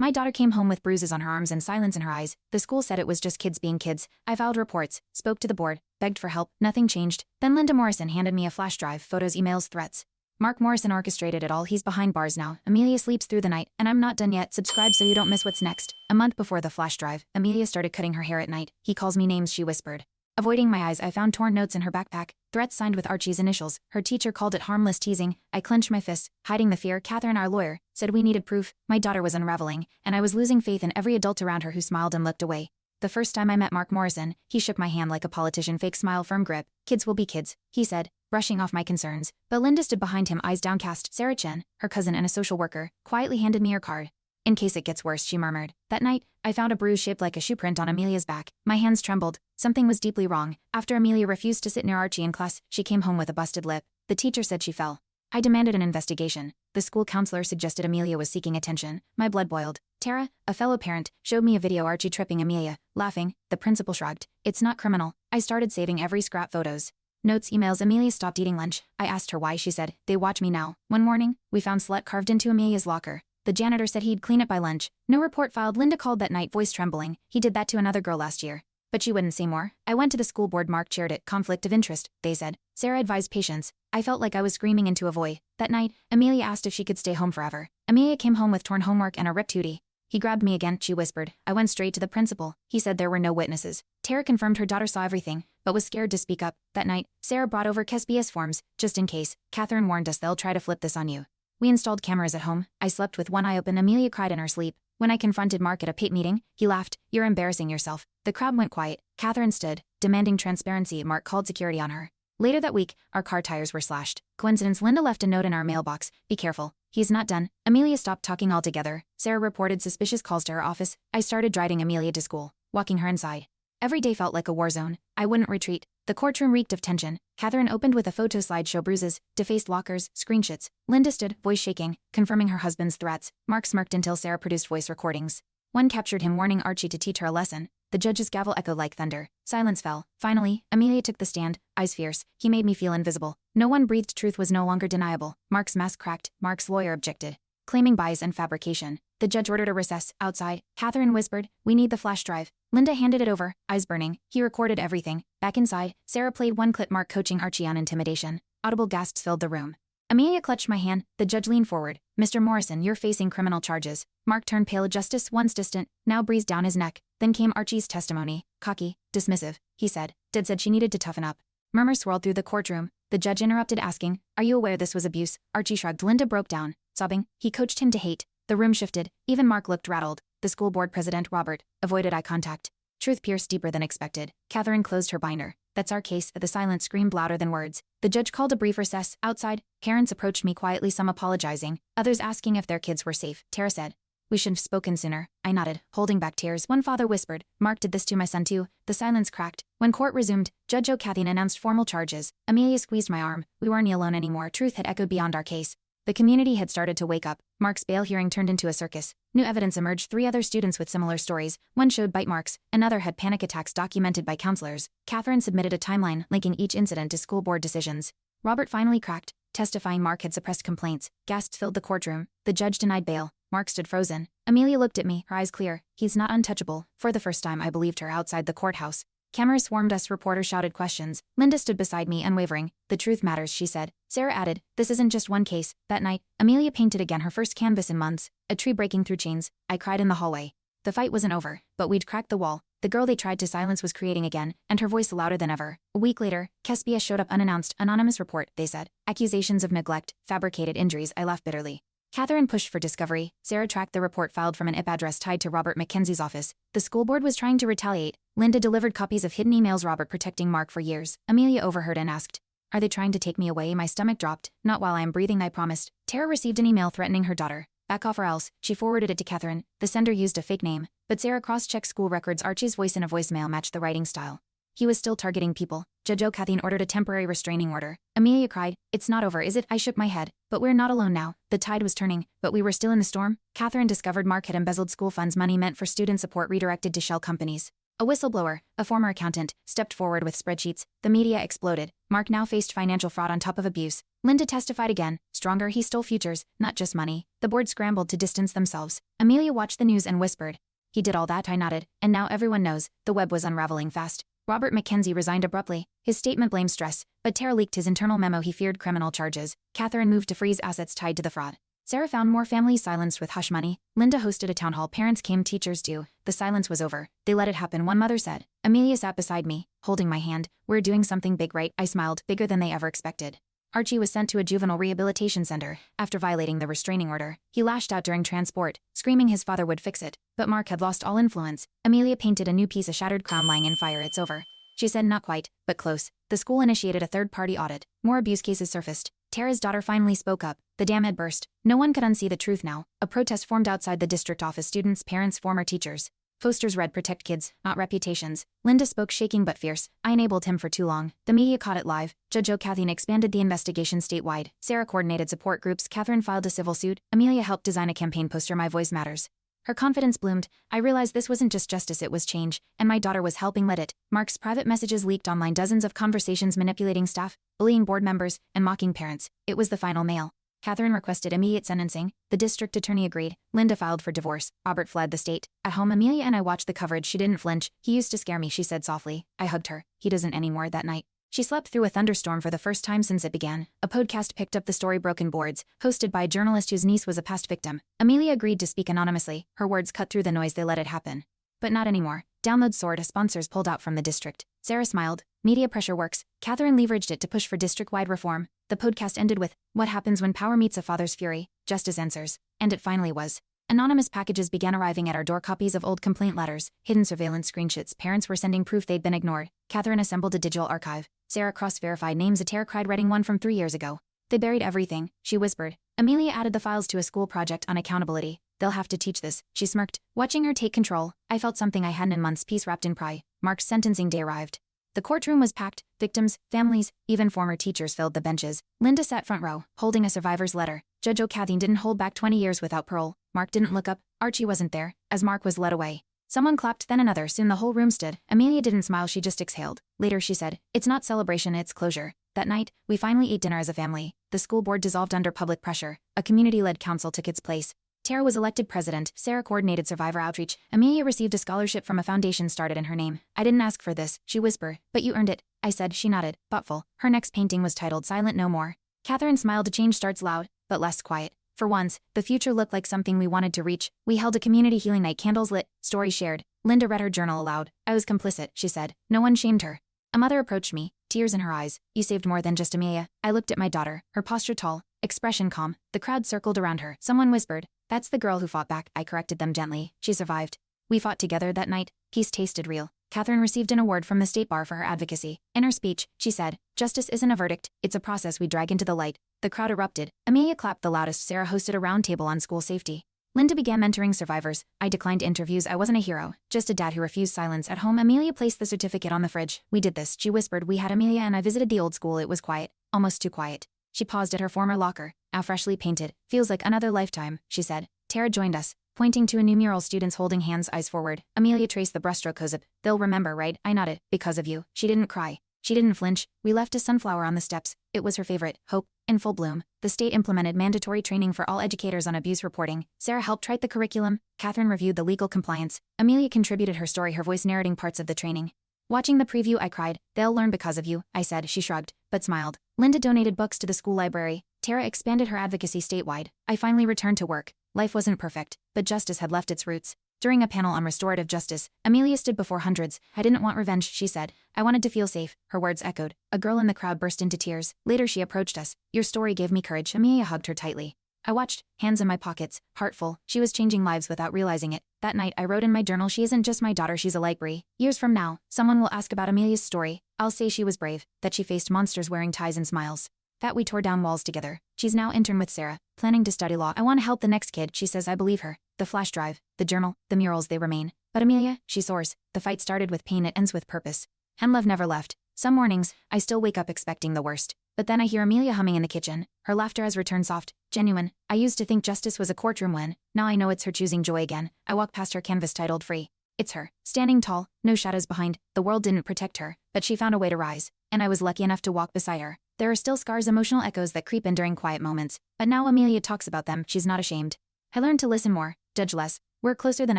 My daughter came home with bruises on her arms and silence in her eyes. The school said it was just kids being kids. I filed reports, spoke to the board, begged for help. Nothing changed. Then Linda Morrison handed me a flash drive, photos, emails, threats. Mark Morrison orchestrated it all. He's behind bars now. Amelia sleeps through the night, and I'm not done yet. Subscribe so you don't miss what's next. A month before the flash drive, Amelia started cutting her hair at night. He calls me names, she whispered. Avoiding my eyes, I found torn notes in her backpack, threats signed with Archie's initials. Her teacher called it harmless teasing. I clenched my fists, hiding the fear. Catherine, our lawyer, said we needed proof. My daughter was unraveling, and I was losing faith in every adult around her who smiled and looked away. The first time I met Mark Morrison, he shook my hand like a politician, fake smile, firm grip. Kids will be kids, he said, brushing off my concerns. But Linda stood behind him, eyes downcast. Sarah Chen, her cousin and a social worker, quietly handed me her card. In case it gets worse, she murmured. That night, I found a bruise shaped like a shoe print on Amelia's back. My hands trembled. Something was deeply wrong. After Amelia refused to sit near Archie in class, she came home with a busted lip. The teacher said she fell. I demanded an investigation. The school counselor suggested Amelia was seeking attention. My blood boiled. Tara, a fellow parent, showed me a video Archie tripping Amelia. Laughing, the principal shrugged. It's not criminal. I started saving every scrap, photos, notes, emails. Amelia stopped eating lunch. I asked her why. She said, they watch me now. One morning, we found slut carved into Amelia's locker. The janitor said he'd clean it by lunch. No report filed. Linda called that night, voice trembling. He did that to another girl last year. But she wouldn't say more. I went to the school board. Mark chaired it. Conflict of interest, they said. Sarah advised patience. I felt like I was screaming into a void. That night, Amelia asked if she could stay home forever. Amelia came home with torn homework and a ripped hoodie. He grabbed me again, she whispered. I went straight to the principal. He said there were no witnesses. Tara confirmed her daughter saw everything, but was scared to speak up. That night, Sarah brought over KSBS forms, just in case. Catherine warned us they'll try to flip this on you. We installed cameras at home. I slept with one eye open. Amelia cried in her sleep. When I confronted Mark at a PATE meeting, he laughed. You're embarrassing yourself. The crowd went quiet. Catherine stood, demanding transparency. Mark called security on her. Later that week, our car tires were slashed. Coincidence. Linda left a note in our mailbox. Be careful. He's not done. Amelia stopped talking altogether. Sarah reported suspicious calls to her office. I started driving Amelia to school, walking her inside. Every day felt like a war zone. I wouldn't retreat. The courtroom reeked of tension. Catherine opened with a photo slideshow, bruises, defaced lockers, screenshots. Linda stood, voice shaking, confirming her husband's threats. Mark smirked until Sarah produced voice recordings. One captured him warning Archie to teach her a lesson. The judge's gavel echoed like thunder. Silence fell. Finally, Amelia took the stand, eyes fierce. He made me feel invisible. No one breathed. Truth was no longer deniable. Mark's mask cracked. Mark's lawyer objected, claiming bias and fabrication. The judge ordered a recess. Outside, Catherine whispered, we need the flash drive. Linda handed it over, eyes burning. He recorded everything. Back inside, Sarah played one clip, Mark coaching Archie on intimidation. Audible gasps filled the room. Amelia clutched my hand. The judge leaned forward. Mr. Morrison, you're facing criminal charges. Mark turned pale. Justice, once distant, now breathed down his neck. Then came Archie's testimony. Cocky, dismissive, he said. Dad said she needed to toughen up. Murmurs swirled through the courtroom. The judge interrupted, asking, are you aware this was abuse? Archie shrugged. Linda broke down, sobbing. He coached him to hate. The room shifted. Even Mark looked rattled. The school board president, Robert, avoided eye contact. Truth pierced deeper than expected. Catherine closed her binder. That's our case. The silence screamed louder than words. The judge called a brief recess. Outside, parents approached me quietly, some apologizing, others asking if their kids were safe. Tara said, we should have spoken sooner. I nodded, holding back tears. One father whispered, Mark did this to my son too. The silence cracked. When court resumed, Judge O'Cathy announced formal charges. Amelia squeezed my arm. We weren't alone anymore. Truth had echoed beyond our case. The community had started to wake up. Mark's bail hearing turned into a circus. New evidence emerged. 3 other students with similar stories. One showed bite marks. Another had panic attacks documented by counselors. Catherine submitted a timeline linking each incident to school board decisions. Robert finally cracked, testifying Mark had suppressed complaints. Gasps filled the courtroom. The judge denied bail. Mark stood frozen. Amelia looked at me, her eyes clear. He's not untouchable. For the first time, I believed her. Outside the courthouse, cameras swarmed us. Reporters shouted questions. Linda stood beside me, unwavering. The truth matters, she said. Sarah added, this isn't just one case. That night, Amelia painted again, her first canvas in months. A tree breaking through chains. I cried in the hallway. The fight wasn't over, but we'd cracked the wall. The girl they tried to silence was creating again, and her voice louder than ever. A week later, KSBS showed up unannounced. Anonymous report, they said. Accusations of neglect, fabricated injuries. I laughed bitterly. Catherine pushed for discovery. Sarah tracked the report filed from an IP address tied to Robert McKenzie's office. The school board was trying to retaliate. Linda delivered copies of hidden emails. Robert protecting Mark for years. Amelia overheard and asked, are they trying to take me away? My stomach dropped. Not while I am breathing, I promised. Tara received an email threatening her daughter. Back off or else. She forwarded it to Catherine. The sender used a fake name, but Sarah cross-checked school records. Archie's voice in a voicemail matched the writing style. He was still targeting people. Judge O'Cathy ordered a temporary restraining order. Amelia cried, it's not over, is it? I shook my head. But we're not alone now. The tide was turning, but we were still in the storm. Catherine discovered Mark had embezzled school funds, money meant for student support redirected to shell companies. A whistleblower, a former accountant, stepped forward with spreadsheets. The media exploded. Mark now faced financial fraud on top of abuse. Linda testified again. Stronger, he stole futures, not just money. The board scrambled to distance themselves. Amelia watched the news and whispered. He did all that, I nodded, and now everyone knows. The web was unraveling fast. Robert Mackenzie resigned abruptly. His statement blamed stress, but Tara leaked his internal memo he feared criminal charges. Catherine moved to freeze assets tied to the fraud. Sarah found more families silenced with hush money. Linda hosted a town hall. Parents came, teachers too. The silence was over. They let it happen, one mother said. Amelia sat beside me, holding my hand. We're doing something big, right? I smiled, bigger than they ever expected. Archie was sent to a juvenile rehabilitation center after violating the restraining order. He lashed out during transport, screaming his father would fix it. But Mark had lost all influence. Amelia painted a new piece, a shattered crown lying in fire. It's over. She said not quite, but close. The school initiated a third-party audit. More abuse cases surfaced. Tara's daughter finally spoke up. The dam had burst. No one could unsee the truth now. A protest formed outside the district office. Students, parents, former teachers. Posters read, protect kids, not reputations. Linda spoke, shaking but fierce. I enabled him for too long. The media caught it live. Judge O'Cathine expanded the investigation statewide. Sarah coordinated support groups. Catherine filed a civil suit. Amelia helped design a campaign poster. My voice matters. Her confidence bloomed. I realized this wasn't just justice, it was change, and my daughter was helping lead it. Mark's private messages leaked online, dozens of conversations manipulating staff, bullying board members, and mocking parents. It was the final nail. Catherine requested immediate sentencing. The district attorney agreed. Linda filed for divorce. Robert fled the state. At home, Amelia and I watched the coverage. She didn't flinch. He used to scare me, she said softly. I hugged her. He doesn't anymore. That night, she slept through a thunderstorm for the first time since it began. A podcast picked up the story, Broken Boards, hosted by a journalist whose niece was a past victim. Amelia agreed to speak anonymously. Her words cut through the noise. They let it happen. But not anymore. Download soared. Sponsors pulled out from the district. Sarah smiled. Media pressure works. Catherine leveraged it to push for district-wide reform. The podcast ended with, what happens when power meets a father's fury? Justice answers. And it finally was. Anonymous packages began arriving at our door, copies of old complaint letters, hidden surveillance screenshots. Parents were sending proof they'd been ignored. Catherine assembled a digital archive. Sarah cross-verified names. Tara cried, reading one from 3 years ago. They buried everything, she whispered. Amelia added the files to a school project on accountability. They'll have to teach this, she smirked. Watching her take control, I felt something I hadn't in months, peace wrapped in pride. Mark's sentencing day arrived. The courtroom was packed. Victims, families, even former teachers filled the benches. Linda sat front row, holding a survivor's letter. Judge O'Cathine didn't hold back 20 years without parole. Mark didn't look up. Archie wasn't there. As Mark was led away, someone clapped, then another. Soon the whole room stood. Amelia didn't smile, she just exhaled. Later she said, it's not celebration, it's closure. That night, we finally ate dinner as a family. The school board dissolved under public pressure. A community-led council took its place. Tara was elected president. Sarah coordinated survivor outreach. Amelia received a scholarship from a foundation started in her name. I didn't ask for this, she whispered, but you earned it. I said. She nodded, thoughtful. Her next painting was titled Silent No More. Catherine smiled. A change starts loud, but less quiet. For once, the future looked like something we wanted to reach. We held a community healing night, candles lit, stories shared. Linda read her journal aloud. I was complicit, she said. No one shamed her. A mother approached me, tears in her eyes. You saved more than just Amelia. I looked at my daughter, her posture tall, expression calm. The crowd circled around her. Someone whispered, that's the girl who fought back. I corrected them gently. She survived. We fought together that night. Peace tasted real. Catherine received an award from the state bar for her advocacy. In her speech, she said, justice isn't a verdict, it's a process we drag into the light. The crowd erupted. Amelia clapped the loudest. Sarah hosted a roundtable on school safety. Linda began mentoring survivors. I declined interviews. I wasn't a hero, just a dad who refused silence. At home, Amelia placed the certificate on the fridge. We did this, she whispered. We had Amelia and I visited the old school. It was quiet, almost too quiet. She paused at her former locker, now freshly painted. Feels like another lifetime, she said. Tara joined us, pointing to a new mural, students holding hands, eyes forward. Amelia traced the brushstroke. Cozip. They'll remember, right? I nodded. Because of you. She didn't cry. She didn't flinch. We left a sunflower on the steps. It was her favorite, hope, in full bloom. The state implemented mandatory training for all educators on abuse reporting. Sarah helped write the curriculum. Catherine reviewed the legal compliance. Amelia contributed her story, her voice narrating parts of the training. Watching the preview, I cried. They'll learn because of you, I said. She shrugged, but smiled. Linda donated books to the school library. Tara expanded her advocacy statewide. I finally returned to work. Life wasn't perfect, but justice had left its roots. During a panel on restorative justice, Amelia stood before hundreds. I didn't want revenge, she said. I wanted to feel safe. Her words echoed. A girl in the crowd burst into tears. Later she approached us. Your story gave me courage. Amelia hugged her tightly. I watched, hands in my pockets, heart full. She was changing lives without realizing it. That night I wrote in my journal, she isn't just my daughter, she's a library. Years from now, someone will ask about Amelia's story. I'll say she was brave, that she faced monsters wearing ties and smiles. That we tore down walls together. She's now intern with Sarah, planning to study law. I want to help the next kid, she says. I believe her. The flash drive, the journal, the murals, they remain. But Amelia, she soars. The fight started with pain, it ends with purpose. And love never left. Some mornings, I still wake up expecting the worst. But then I hear Amelia humming in the kitchen. Her laughter has returned, soft, genuine. I used to think justice was a courtroom when, now I know it's her choosing joy again. I walk past her canvas titled Free. It's her, standing tall, no shadows behind. The world didn't protect her, but she found a way to rise, and I was lucky enough to walk beside her. There are still scars, emotional echoes that creep in during quiet moments, but now Amelia talks about them. She's not ashamed. I learned to listen more, judge less. We're closer than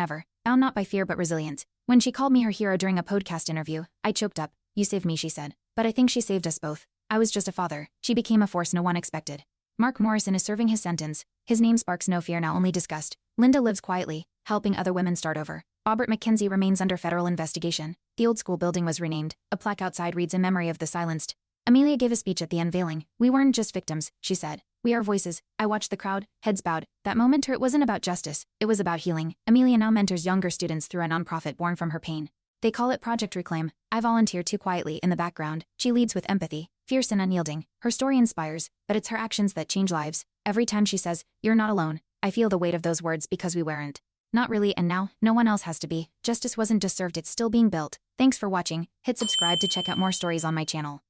ever, bound not by fear but resilience. When she called me her hero during a podcast interview, I choked up. You saved me, she said. But I think she saved us both. I was just a father. She became a force no one expected. Mark Morrison is serving his sentence. His name sparks no fear, now only disgust. Linda lives quietly, helping other women start over. Robert McKenzie remains under federal investigation. The old school building was renamed. A plaque outside reads, in memory of the silenced. Amelia gave a speech at the unveiling. We weren't just victims, she said. We are voices. I watched the crowd, heads bowed. That moment it wasn't about justice, it was about healing. Amelia now mentors younger students through a nonprofit born from her pain. They call it Project Reclaim. I volunteer too quietly in the background. She leads with empathy, fierce and unyielding. Her story inspires, but it's her actions that change lives. Every time she says, "You're not alone," I feel the weight of those words because we weren't. Not really, and now, no one else has to be. Justice wasn't just served, it's still being built. Thanks for watching. Hit subscribe to check out more stories on my channel.